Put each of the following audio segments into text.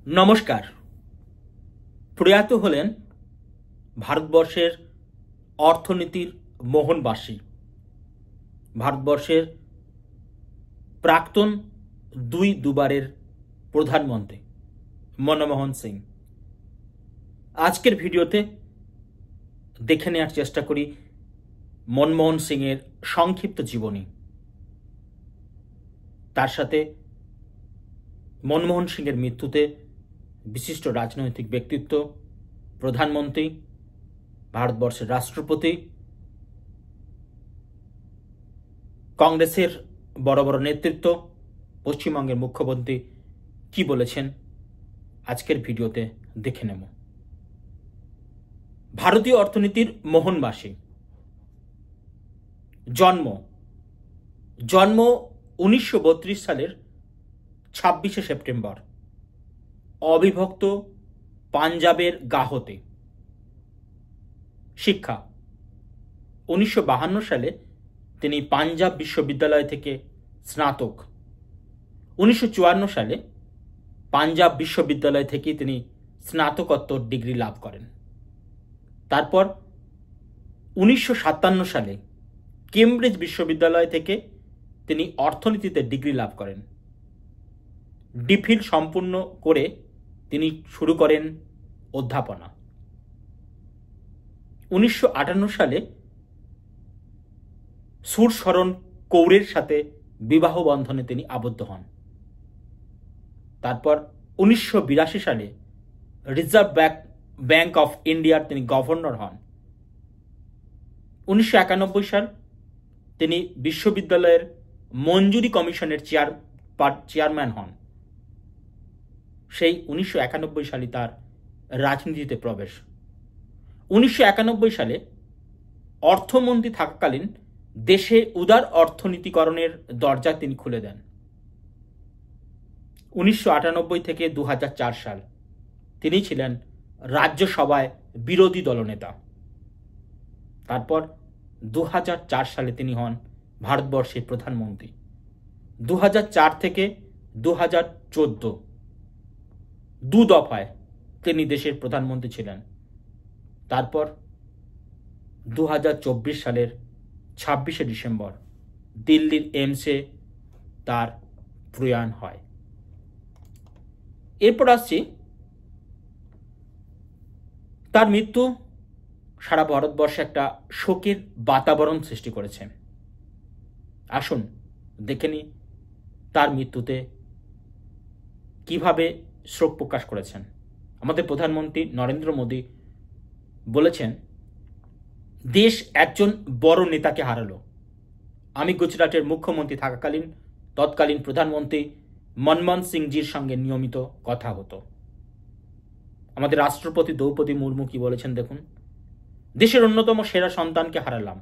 নমস্কার। প্রয়াত হলেন ভারতবর্ষের অর্থনীতির মোহনবাসী, ভারতবর্ষের প্রাক্তন দুবারের প্রধানমন্ত্রী মনমোহন সিং। আজকের ভিডিওতে দেখে নেওয়ার চেষ্টা করি মনমোহন সিংয়ের সংক্ষিপ্ত জীবনী, তার সাথে মনমোহন সিংয়ের মৃত্যুতে বিশিষ্ট রাজনৈতিক ব্যক্তিত্ব, প্রধানমন্ত্রী, ভারতবর্ষের রাষ্ট্রপতি, কংগ্রেসের বড় বড় নেতৃত্ব, পশ্চিমবঙ্গের মুখ্যমন্ত্রী কি বলেছেন আজকের ভিডিওতে দেখে নেব। ভারতীয় অর্থনীতির মোহনবাসী। জন্ম 1932 সালের 26শে সেপ্টেম্বর অবিভক্ত পাঞ্জাবের গাহতে। শিক্ষা 1952 সালে তিনি পাঞ্জাব বিশ্ববিদ্যালয় থেকে স্নাতক, 1954 সালে পাঞ্জাব বিশ্ববিদ্যালয় থেকে তিনি স্নাতকোত্তর ডিগ্রি লাভ করেন। তারপর 1957 সালে কেমব্রিজ বিশ্ববিদ্যালয় থেকে তিনি অর্থনীতিতে ডিগ্রি লাভ করেন। ডিফিল সম্পূর্ণ করে তিনি শুরু করেন অধ্যাপনা। 1958 সালে সুরশরণ কৌরের সাথে বিবাহ বন্ধনে তিনি আবদ্ধ হন। তারপর 1982 সালে রিজার্ভ ব্যাংক অফ ইন্ডিয়ার তিনি গভর্নর হন। 1991 সাল তিনি বিশ্ববিদ্যালয়ের মঞ্জুরি কমিশনের চেয়ারম্যান হন। সেই 1991 সালে তার রাজনীতিতে প্রবেশ। 1991 সালে অর্থমন্ত্রী থাকাকালীন দেশে উদার অর্থনীতিকরণের দরজা তিনি খুলে দেন। 1998 থেকে 2004 সাল তিনি ছিলেন রাজ্যসভায় বিরোধী দলনেতা। তারপর 2004 সালে তিনি হন ভারতবর্ষের প্রধানমন্ত্রী। 2004 থেকে 2014 দু দফায় তিনি দেশের প্রধানমন্ত্রী ছিলেন। তারপর 2024 সালের 26শে ডিসেম্বর দিল্লির এইমসে তার প্রয়াণ হয়। এরপর আসছি, তার মৃত্যু সারা ভারতবর্ষে একটা শোকের বাতাবরণ সৃষ্টি করেছে। আসুন দেখে নিই তার মৃত্যুতে কিভাবে শোক প্রকাশ করেছেন। আমাদের প্রধানমন্ত্রী নরেন্দ্র মোদী বলেছেন, দেশ একজন বড় নেতাকে হারালো। আমি গুজরাটের মুখ্যমন্ত্রী থাকাকালীন তৎকালীন প্রধানমন্ত্রী মনমোহন সিংজির সঙ্গে নিয়মিত কথা হতো। আমাদের রাষ্ট্রপতি দ্রৌপদী মুর্মু কি বলেছেন দেখুন, দেশের অন্যতম সেরা সন্তানকে হারালাম।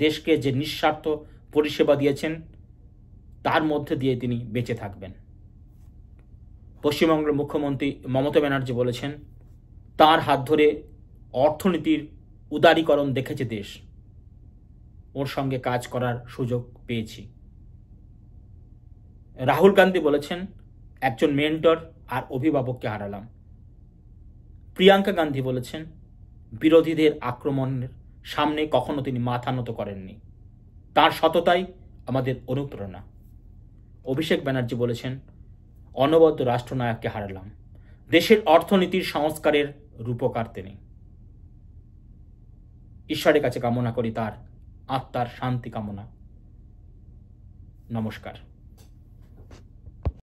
দেশকে যে নিঃস্বার্থ পরিষেবা দিয়েছেন তার মধ্যে দিয়ে তিনি বেঁচে থাকবেন। পশ্চিমবঙ্গের মুখ্যমন্ত্রী মমতা ব্যানার্জি বলেছেন, তার হাত ধরে অর্থনীতির উদারীকরণ দেখেছে দেশ, ওর সঙ্গে কাজ করার সুযোগ পেয়েছি। রাহুল গান্ধী বলেছেন, একজন মেন্টর আর অভিভাবককে হারালাম। প্রিয়াঙ্কা গান্ধী বলেছেন, বিরোধীদের আক্রমণের সামনে কখনো তিনি মাথা নত করেননি, তার সততাই আমাদের অনুপ্রেরণা। অভিষেক ব্যানার্জি বলেছেন, অনবদ্য রাষ্ট্রনায়ককে হারালাম, দেশের অর্থনীতির সংস্কারের রূপকার তিনি। ঈশ্বরের কাছে কামনা করি তার আত্মার শান্তি কামনা। নমস্কার।